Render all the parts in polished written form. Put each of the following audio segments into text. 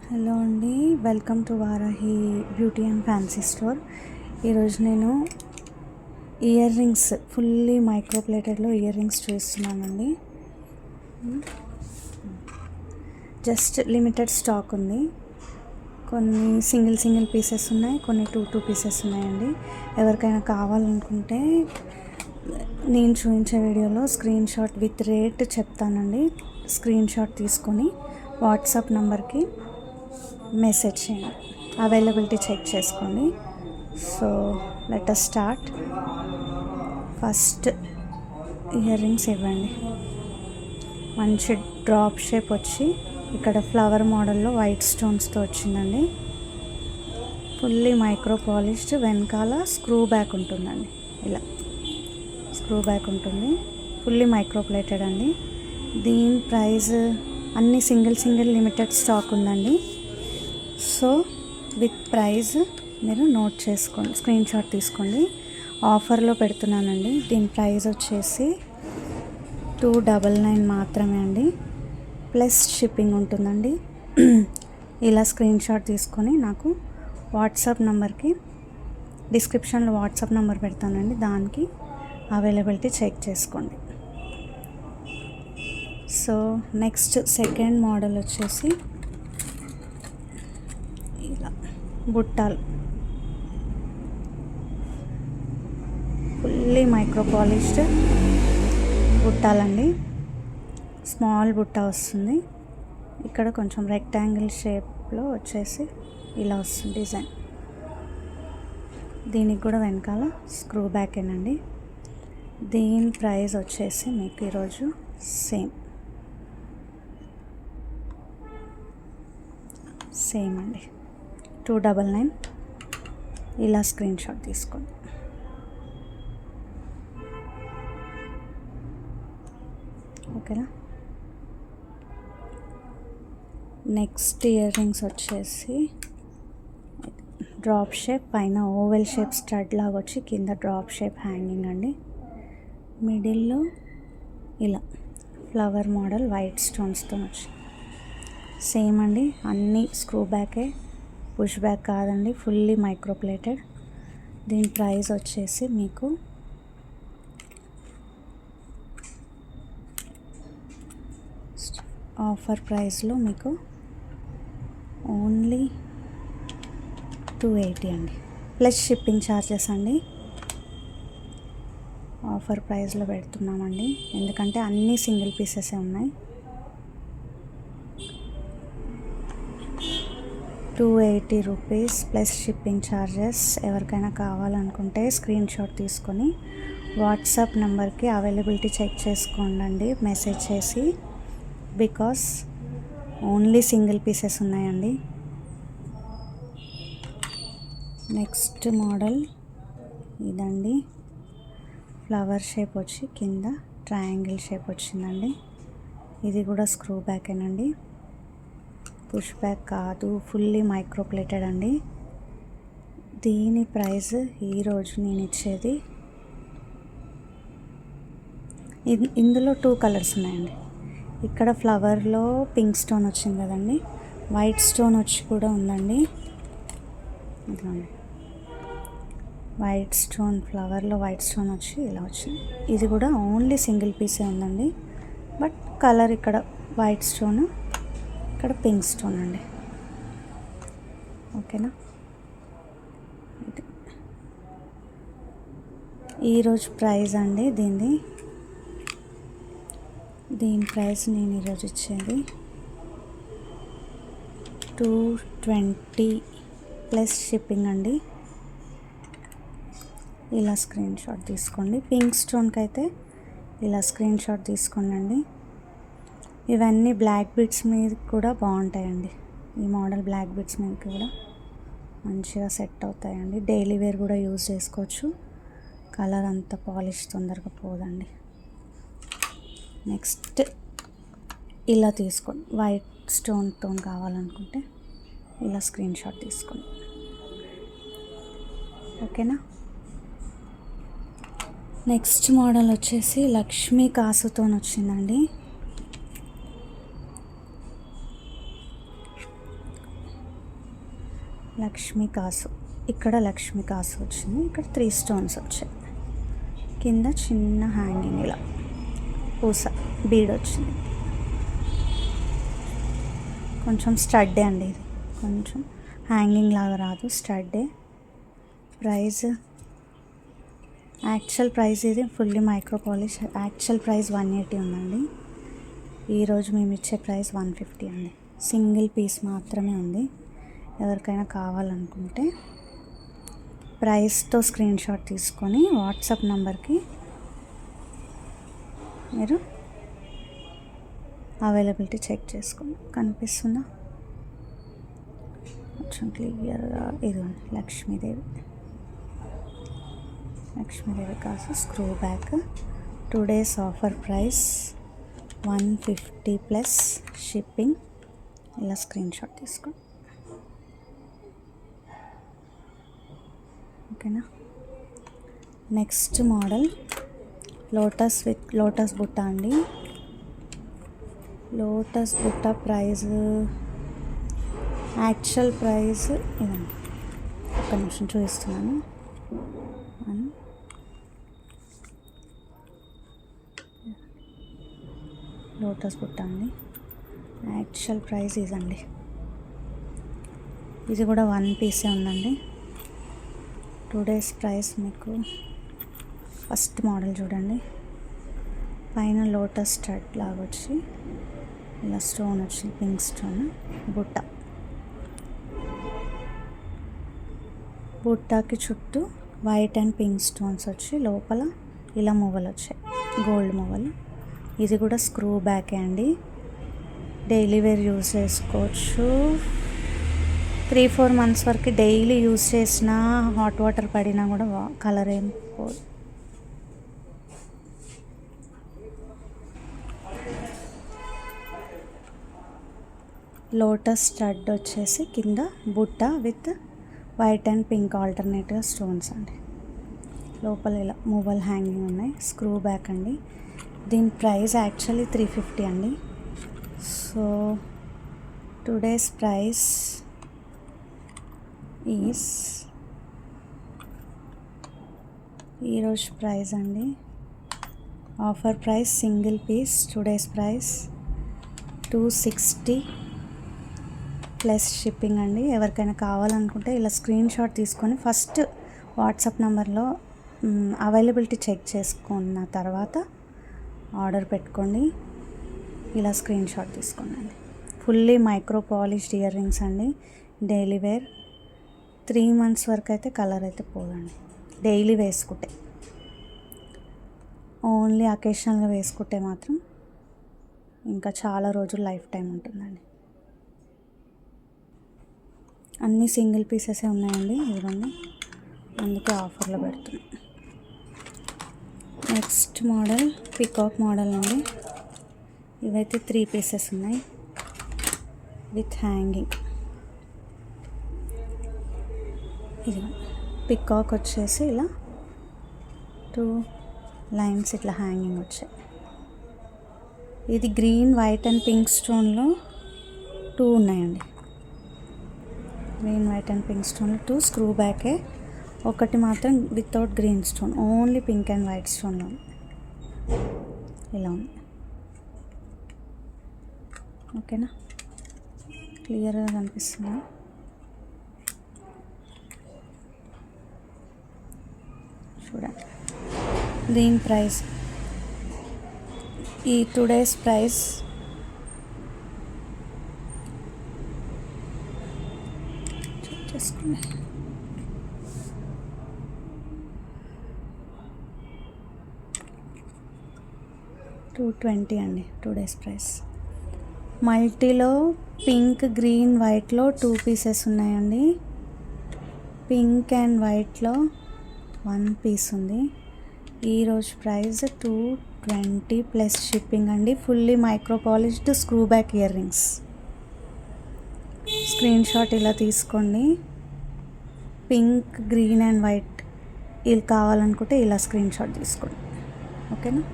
Hello అండి, welcome to Varahi beauty and fancy store. ఈరోజు నేను ఇయర్ రింగ్స్ ఫుల్లీ మైక్రో ప్లేటెడ్లో ఇయర్ రింగ్స్ చూస్తున్నానండి. జస్ట్ లిమిటెడ్ స్టాక్ ఉంది. కొన్ని సింగిల్ పీసెస్ ఉన్నాయి, కొన్ని టూ పీసెస్ ఉన్నాయండి. ఎవరికైనా కావాలనుకుంటే నేను చూపించే వీడియోలో స్క్రీన్ షాట్ విత్ రేట్ చెప్తానండి. స్క్రీన్ షాట్ తీసుకొని వాట్సాప్ నంబర్కి మెసేజ్ చేయండి, అవైలబిలిటీ చెక్ చేసుకోండి. So let us start. First ear rings ఇవ్వండి. మంచి డ్రాప్ షేప్ వచ్చి ఇక్కడ ఫ్లవర్ మోడల్లో వైట్ స్టోన్స్తో వచ్చిందండి. ఫుల్లీ మైక్రో పాలిష్డ్, వెనకాల స్క్రూ బ్యాక్ ఉంటుందండి. ఇలా స్క్రూ బ్యాక్ ఉంటుంది. ఫుల్లీ మైక్రో ప్లేటెడ్ అండి. దీని ప్రైస్ అన్ని సింగిల్ లిమిటెడ్ స్టాక్ ఉందండి. సో విత్ ప్రైస్ మీరు నోట్ చేసుకోండి, స్క్రీన్ షాట్ తీసుకోండి. ఆఫర్లో పెడుతున్నానండి. దీని ప్రైస్ వచ్చేసి 299 మాత్రమే అండి, ప్లస్ షిప్పింగ్ ఉంటుందండి. ఇలా స్క్రీన్ షాట్ తీసుకొని నాకు వాట్సాప్ నెంబర్కి, డిస్క్రిప్షన్లో వాట్సాప్ నెంబర్ పెడతానండి, దానికి అవైలబిలిటీ చెక్ చేసుకోండి. సో నెక్స్ట్ సెకండ్ మోడల్ వచ్చేసి ఇలా బుట్టాలు, ఫుల్లీ మైక్రో పాలిష్డ్ బుట్టాలండి. స్మాల్ బుట్ట వస్తుంది. ఇక్కడ కొంచెం రెక్టాంగిల్ షేప్లో వచ్చేసి ఇలా వస్తుంది డిజైన్. దీనికి కూడా వెనకాల స్క్రూ బ్యాకేనండి. దీని ప్రైస్ వచ్చేసి మీకు ఈరోజు సేమ్ అండి, 299. ఇలా స్క్రీన్ షాట్ తీసుకోండి. ఓకేనా. నెక్స్ట్ ఇయర్ రింగ్స్ వచ్చేసి డ్రాప్ షేప్, పైన ఓవెల్ షేప్ స్టడ్ లాగా వచ్చి కింద డ్రాప్ షేప్ హ్యాంగింగ్ అండి. మిడిల్లో ఇలా ఫ్లవర్ మోడల్ వైట్ స్టోన్స్తో వచ్చి సేమ్ అండి. అన్నీ స్క్రూ బ్యాకే, పుష్ బ్యాక్ కాదండి, ఫుల్లీ మైక్రో ప్లేటెడ్. దీని ప్రైస్ వచ్చేసి మీకు ఆఫర్ ప్రైస్లో మీకు ఓన్లీ 280 అండి, ప్లస్ షిప్పింగ్ ఛార్జెస్ అండి. ఆఫర్ ప్రైస్లో పెడుతున్నామండి, ఎందుకంటే అన్నీ సింగిల్ పీసెసే ఉన్నాయి. 280 రూపీస్ ప్లస్ షిప్పింగ్ ఛార్జెస్. ఎవరికైనా కావాలనుకుంటే స్క్రీన్ షాట్ తీసుకొని వాట్సాప్ నెంబర్కి అవైలబిలిటీ చెక్ చేసుకోండి, మెసేజ్ చేసి. బికాస్ ఓన్లీ సింగిల్ పీసెస్ ఉన్నాయండి. నెక్స్ట్ మోడల్ ఇదండి. ఫ్లవర్ షేప్ వచ్చి కింద ట్రయాంగిల్ షేప్ వచ్చిందండి. ఇది కూడా స్క్రూ బ్యాకేనండి, పుష్ బ్యాక్ కాదు, ఫుల్లీ మైక్రో ప్లేటెడ్ అండి. దీని ప్రైస్ ఈరోజు నేను ఇచ్చేది, ఇందులో 2 కలర్స్ ఉన్నాయండి. ఇక్కడ ఫ్లవర్లో పింక్ స్టోన్ వచ్చింది కదండి, వైట్ స్టోన్ వచ్చి కూడా ఉందండి. ఇదిగోండి, వైట్ స్టోన్, ఫ్లవర్లో వైట్ స్టోన్ వచ్చి ఇలా వచ్చింది. ఇది కూడా ఓన్లీ సింగిల్ పీసే ఉందండి, బట్ కలర్ ఇక్కడ వైట్ స్టోన్, ఇక్కడ పింక్ స్టోన్ అండి. ఓకేనా. ఈరోజు ప్రైస్ అండి దీని ప్రైస్ నేను ఈరోజు ఇచ్చేది 220 ప్లస్ షిప్పింగ్ అండి. ఇలా స్క్రీన్ షాట్ తీసుకోండి. పింక్ స్టోన్కి అయితే ఇలా స్క్రీన్ షాట్ తీసుకోండి. ఇవన్నీ బ్లాక్ బీడ్స్ మీద కూడా బాగుంటాయండి. ఈ మోడల్ బ్లాక్ బీడ్స్ మీద కూడా మంచిగా సెట్ అవుతాయండి. డైలీ వేర్ కూడా యూజ్ చేసుకోవచ్చు. కలర్ అంత పాలిష్ తొందరగా పోదండి. నెక్స్ట్ ఇలా తీసుకోండి. వైట్ స్టోన్తో కావాలనుకుంటే ఇలా స్క్రీన్ షాట్ తీసుకోండి. ఓకేనా. నెక్స్ట్ మోడల్ వచ్చేసి లక్ష్మీ కాసుతో వచ్చిందండి. లక్ష్మీ కాసు, ఇక్కడ లక్ష్మీ కాసు వచ్చింది, ఇక్కడ 3 స్టోన్స్ వచ్చాయి. కింద చిన్న హ్యాంగింగ్ ఇలా పూస బీడ్ వచ్చింది. కొంచెం స్టడ్డే అండి, ఇది కొంచెం హ్యాంగింగ్ లాగా రాదు, స్టడ్డే. ప్రైస్ యాక్చువల్ ప్రైస్ ఇది fully micro polish. Actual price 180 ఉందండి. ఈరోజు మేము ఇచ్చే ప్రైస్ 150 అండి. సింగిల్ పీస్ మాత్రమే ఉంది. ఎవరికైనా కావాలనుకుంటే ప్రైస్తో స్క్రీన్ షాట్ తీసుకొని వాట్సాప్ నెంబర్కి మీరు అవైలబిలిటీ చెక్ చేసుకోండి. కనిపిస్తుందా కొంచెం క్లియర్గా? ఇదిగోండి లక్ష్మీదేవి కాసు screw back. 2 days offer price 150 plus shipping. ఇలా స్క్రీన్ షాట్ తీసుకోండి. ఓకేనా. Next model lotus with lotus బుట్ట అండి. లోటస్ బుట్ట ప్రైస్ యాక్చువల్ ప్రైస్ ఇదండి. ఒక్క నిమిషం చూపిస్తున్నాను. లోటస్ బుట్ట అండి. యాక్చువల్ ప్రైస్ ఇదండి. ఇది కూడా 1 పీసే ఉందండి. 2 days ప్రైస్. మీకు ఫస్ట్ మోడల్ చూడండి. పైన లోటస్ స్టడ్ లాగా వచ్చి ఇలా స్టోన్ వచ్చి పింక్ స్టోన్ బుట్టకి చుట్టూ వైట్ అండ్ పింక్ స్టోన్స్ వచ్చి లోపల ఇలా మువ్వలు వచ్చాయి, గోల్డ్ మువ్వలు. ఇది కూడా స్క్రూ బ్యాకే అండి. డైలీ వేర్ యూజ్ చేసుకోవచ్చు. 3-4 months వరకు డైలీ యూజ్ చేసినా హాట్ వాటర్ పడినా కూడా కలర్ ఏం పోదు. లోటస్ స్టడ్ వచ్చేసి కింద బుట్ట విత్ వైట్ అండ్ పింక్ ఆల్టర్నేట్గా స్టోన్స్ అండి. లోపల ఇలా మూవల్ హ్యాంగింగ్ ఉన్నాయి. స్క్రూ బ్యాక్ అండి. దీని ప్రైస్ యాక్చువల్లీ 350 అండి. సో టుడేస్ ప్రైస్ ఈస్ ఈరోజు ప్రైస్ అండి. Offer price single piece today's price 260 plus shipping అండి. ఎవరికైనా కావాలనుకుంటే ఇలా స్క్రీన్ షాట్ తీసుకొని ఫస్ట్ వాట్సాప్ నెంబర్లో అవైలబిలిటీ చెక్ చేసుకున్న తర్వాత ఆర్డర్ పెట్టుకోండి. ఇలా స్క్రీన్ షాట్ తీసుకోండి. Fully micro polished ear rings అండి. డైలీ వేర్ 3 months వరకు అయితే కలర్ అయితే పోదండి. డైలీ వేసుకుంటే, ఓన్లీ అకేషనల్గా వేసుకుంటే మాత్రం ఇంకా చాలా రోజులు లైఫ్ టైం ఉంటుందండి. అన్నీ సింగిల్ పీసెసే ఉన్నాయండి. ఇవన్నీ అందుకే ఆఫర్లో పెడుతున్నాం. నెక్స్ట్ మోడల్ పికాక్ మోడల్ అండి. ఇవైతే 3 pieces ఉన్నాయి విత్ హ్యాంగింగ్. ఇది పికాక్ వచ్చేసి ఇలా 2 lines ఇట్లా హ్యాంగింగ్ వచ్చాయి. ఇది గ్రీన్, వైట్ అండ్ పింక్ స్టోన్లో 2 ఉన్నాయండి. గ్రీన్, వైట్ అండ్ పింక్ స్టోన్లో 2 స్క్రూ బ్యాకే. ఒకటి మాత్రం without green stone, only pink and white స్టోన్లో ఇలా ఉంది. ఓకేనా, క్లియర్గా కనిపిస్తుంది. చూడండి. దీని ప్రైస్ ఈ 2 days ప్రైస్ చెక్ చేసుకోండి. 220 అండి 2 days ప్రైస్. మల్టీలో పింక్, గ్రీన్, వైట్లో 2 pieces ఉన్నాయండి. పింక్ అండ్ వైట్లో 1 piece ఉంది. ఈరోజు ప్రైస్ 220 ప్లస్ షిప్పింగ్ అండి. Fully micro polished screw back ear rings. Screen shot ఇలా తీసుకోండి. పింక్, గ్రీన్ అండ్ వైట్ ఇలా కావాలనుకుంటే ఇలా స్క్రీన్ షాట్ తీసుకోండి. ఓకేనా,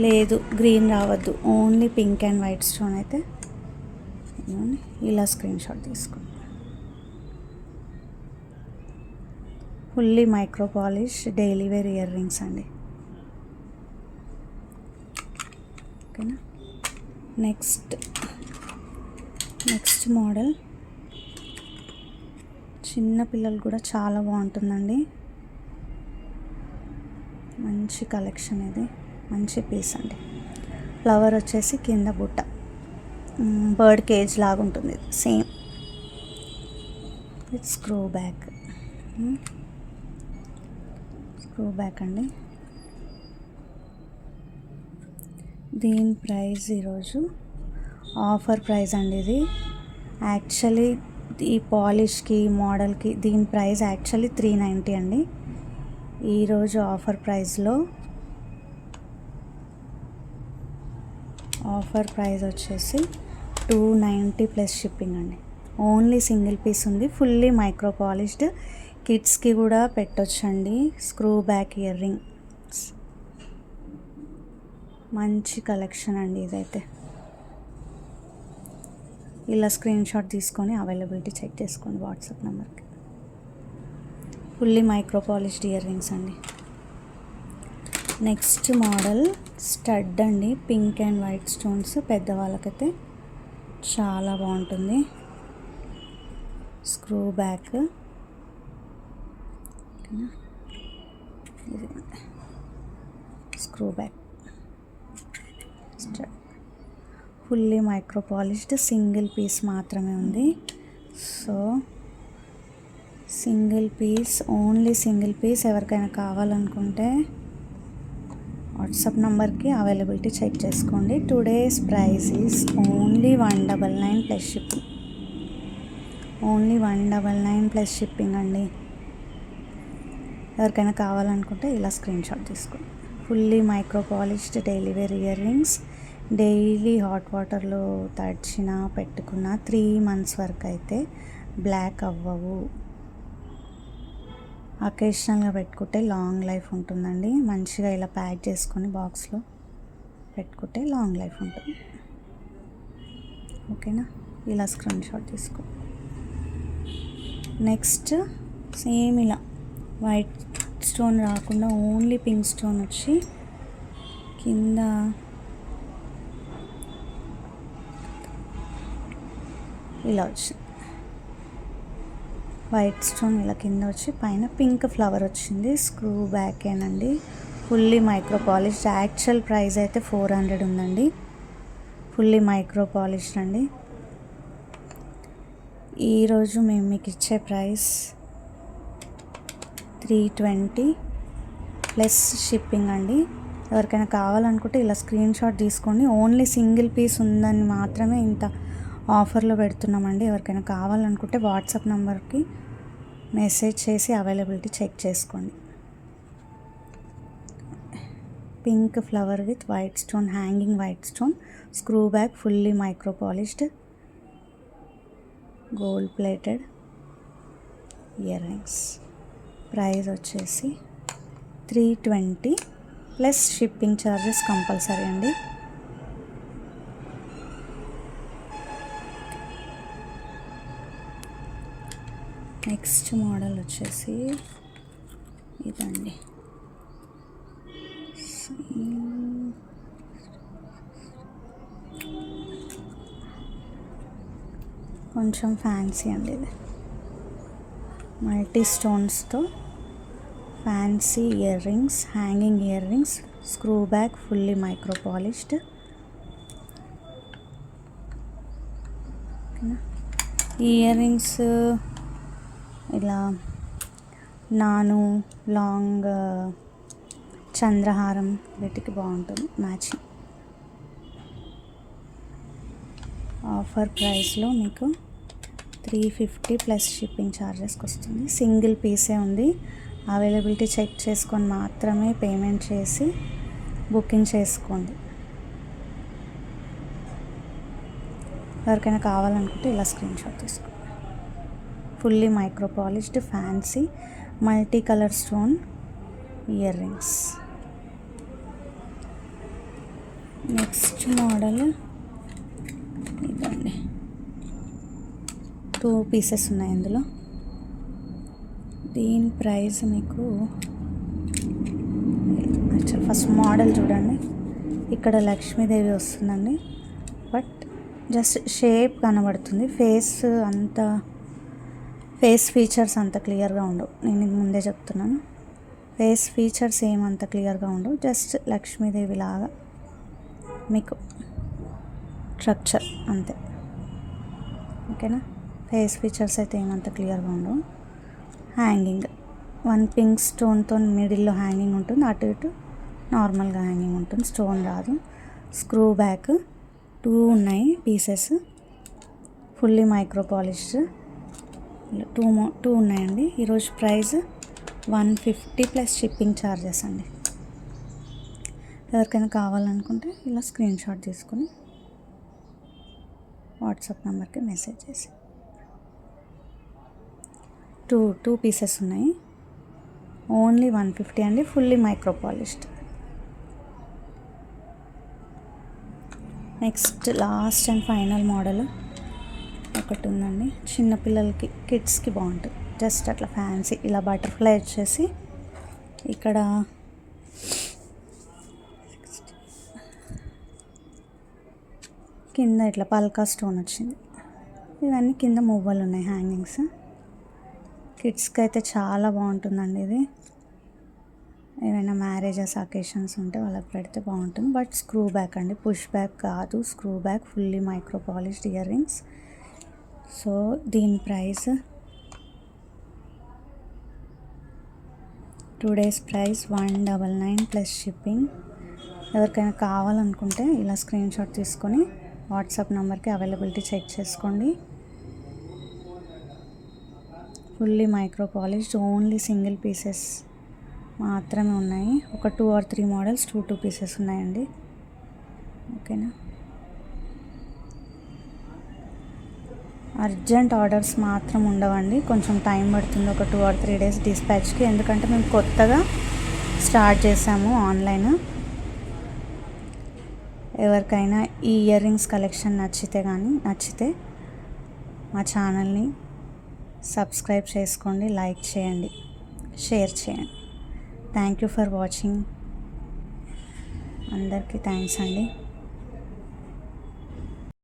లేదు గ్రీన్ రావద్దు, only pink and white stone అయితే ఇలా స్క్రీన్ షాట్ తీసుకోండి. Fully micro polish daily wear ear rings అండి. ఓకేనా. నెక్స్ట్ మోడల్ చిన్న పిల్లలు కూడా చాలా బాగుంటుందండి. మంచి కలెక్షన్ ఇది, మంచి పీస్ అండి. ఫ్లవర్ వచ్చేసి కింద బుట్ట, బర్డ్ కేజ్ లాగా ఉంటుంది ఇది సేమ్. విత్ స్క్రూ బ్యాక్ అండి. దీని ప్రైస్ ఈరోజు ఆఫర్ ప్రైస్ అండి. ఇది యాక్చువల్లీ ఈ పాలిష్కి మోడల్కి దీని ప్రైస్ యాక్చువల్లీ 390 అండి. ఈరోజు ఆఫర్ ప్రైస్ వచ్చేసి 290 ప్లస్ షిప్పింగ్ అండి. ఓన్లీ సింగిల్ పీస్ ఉంది, ఫుల్లీ మైక్రో పాలిష్డ్. కిడ్స్కి కూడా పెట్టొచ్చండి. స్క్రూ బ్యాక్ ఇయర్ రింగ్స్, మంచి కలెక్షన్ అండి ఇదైతే. ఇలా స్క్రీన్ షాట్ తీసుకొని అవైలబిలిటీ చెక్ చేసుకోండి వాట్సాప్ నెంబర్కి. Fully micro polished ear rings అండి. నెక్స్ట్ మోడల్ స్టడ్ అండి, పింక్ అండ్ వైట్ స్టోన్స్. పెద్దవాళ్ళకైతే చాలా బాగుంటుంది. Screw back, screw back stud, fully micro polished. Single piece మాత్రమే ఉంది. So single piece, only single piece. ఎవరికైనా కావాలనుకుంటే వాట్సాప్ నెంబర్కి అవైలబిలిటీ చెక్ చేసుకోండి. Today's price is only 199 plus shipping. Only 199 plus shipping అండి. ఎవరికైనా కావాలనుకుంటే ఇలా స్క్రీన్ షాట్ తీసుకోండి. Fully micro polished daily wear earrings. Daily hot వాటర్లో తడిచినా పెట్టుకున్న 3 months వరకు అయితే బ్లాక్ అవ్వవు. అకేషనల్గా పెట్టుకుంటే లాంగ్ లైఫ్ ఉంటుందండి. మంచిగా ఇలా ప్యాక్ చేసుకొని బాక్స్లో పెట్టుకుంటే లాంగ్ లైఫ్ ఉంటుంది. ఓకేనా. ఇలా స్క్రీన్ షాట్ తీసుకో. నెక్స్ట్ సేమ్ ఇలా వైట్ స్టోన్ రాకుండా ఓన్లీ పింక్ స్టోన్ వచ్చి కింద ఇలా వచ్చింది. వైట్ స్టోన్ ఇలా కింద వచ్చి పైన పింక్ ఫ్లవర్ వచ్చింది. స్క్రూ బ్యాక్ ఏనండి. Fully micro polish. Actual price అయితే 400 ఉందండి. ఫుల్లీ మైక్రో పాలిష్ అండి. ఈరోజు మేము మీకు ఇచ్చే ప్రైస్ 320 ప్లస్ షిప్పింగ్ అండి. ఎవరికైనా కావాలనుకుంటే ఇలా స్క్రీన్ షాట్ తీసుకోండి. ఓన్లీ సింగిల్ పీస్ ఉందని మాత్రమే ఇంత ఆఫర్లో పెడుతున్నామండి. ఎవరికైనా కావాలనుకుంటే వాట్సాప్ నెంబర్కి మెసేజ్ చేసి అవైలబిలిటీ చెక్ చేసుకోండి. Pink flower with white stone, hanging white stone, screw back, fully micro polished, gold plated earrings. Price వచ్చేసి 320 ప్లస్ షిప్పింగ్ ఛార్జెస్ కంపల్సరీ అండి. నెక్స్ట్ మోడల్ వచ్చేసి ఇదండి. కొంచెం ఫ్యాన్సీ అండి ఇది. మల్టీ స్టోన్స్తో fancy earrings, hanging earrings, screw back, fully micro polished. ఈ earrings ఇలా లాంగ్ చంద్రహారం వీటికి బాగుంటుంది మ్యాచింగ్. ఆఫర్ ప్రైస్లో మీకు 350 ప్లస్ షిప్పింగ్ ఛార్జెస్కి వస్తుంది. సింగిల్ పీసే ఉంది. అవైలబిలిటీ చెక్ చేసుకొని మాత్రమే పేమెంట్ చేసి బుకింగ్ చేసుకోండి. ఎవరికైనా కావాలనుకుంటే ఇలా స్క్రీన్ షాట్ తీసుకోండి. Fully micro polished fancy multi colour stone ear rings. Next model ఇదండి. 2 పీసెస్ ఉన్నాయి ఇందులో. దీని ప్రైస్ మీకు యాక్చువల్ ఫస్ట్ మోడల్ చూడండి, ఇక్కడ లక్ష్మీదేవి వస్తుందండి. బట్ జస్ట్ షేప్ కనబడుతుంది, ఫేస్ ఫీచర్స్ అంత క్లియర్గా ఉండవు. నేను ఇది ముందే చెప్తున్నాను, ఫేస్ ఫీచర్స్ ఏమంత క్లియర్గా ఉండవు. జస్ట్ లక్ష్మీదేవి లాగా మీకు స్ట్రక్చర్ అంతే, ఓకేనా. ఫేస్ ఫీచర్స్ అయితే ఏమంత క్లియర్గా ఉండవు. హ్యాంగింగ్ 1 పింక్ స్టోన్తో మిడిల్లో హ్యాంగింగ్ ఉంటుంది, అటు ఇటు నార్మల్గా హ్యాంగింగ్ ఉంటుంది, స్టోన్ రాదు. స్క్రూ బ్యాక్ 2 ఉన్నాయి పీసెస్, ఫుల్లీ మైక్రో పాలిష్డ్ 2 ఉన్నాయండి. ఈరోజు ప్రైస్ 150 ప్లస్ షిప్పింగ్ ఛార్జెస్ అండి. ఎవరికైనా కావాలనుకుంటే ఇలా స్క్రీన్ షాట్ తీసుకొని వాట్సాప్ నెంబర్కి మెసేజ్ చేసి. 2 పీసెస్ ఉన్నాయి, ఓన్లీ 150 అండి, fully micro polished. Next last and final model ఒకటి ఉందండి, చిన్నపిల్లలకి కిడ్స్కి బాగుంటుంది. జస్ట్ అట్లా ఫ్యాన్సీ ఇలా బటర్ఫ్లై వచ్చేసి ఇక్కడ కింద ఇట్లా పల్కా స్టోన్ వచ్చింది. ఇవన్నీ కింద మువ్వలు ఉన్నాయి హ్యాంగింగ్స్. కిడ్స్కి అయితే చాలా బాగుంటుందండి ఇది. ఏమైనా మ్యారేజెస్ అకేషన్స్ ఉంటే వాళ్ళకి పెడితే బాగుంటుంది. బట్ స్క్రూ బ్యాక్ అండి, పుష్ బ్యాక్ కాదు, screw back, fully micro polished ear rings. So దీని price 2 days price 199 plus shipping. ఎవరికైనా కావాలనుకుంటే ఇలా స్క్రీన్ షాట్ తీసుకొని వాట్సాప్ నెంబర్కి అవైలబిలిటీ చెక్ చేసుకోండి. Fully micro polished, only single pieces మాత్రమే ఉన్నాయి. ఒక 2 or 3 మోడల్స్ 2 పీసెస్ ఉన్నాయండి, ఓకేనా. అర్జెంట్ ఆర్డర్స్ మాత్రం ఉండవండి, కొంచెం టైం పడుతుంది, ఒక 2 or 3 days డిస్పాచ్కి. ఎందుకంటే మేము కొత్తగా స్టార్ట్ చేసాము ఆన్లైన్. ఎవరికైనా ఈ ఇయర్ రింగ్స్ కలెక్షన్ నచ్చితే మా ఛానల్ని సబ్స్క్రైబ్ చేసుకోండి, లైక్ చేయండి, షేర్ చేయండి. Thank you for watching. అందరికీ థ్యాంక్స్ అండి.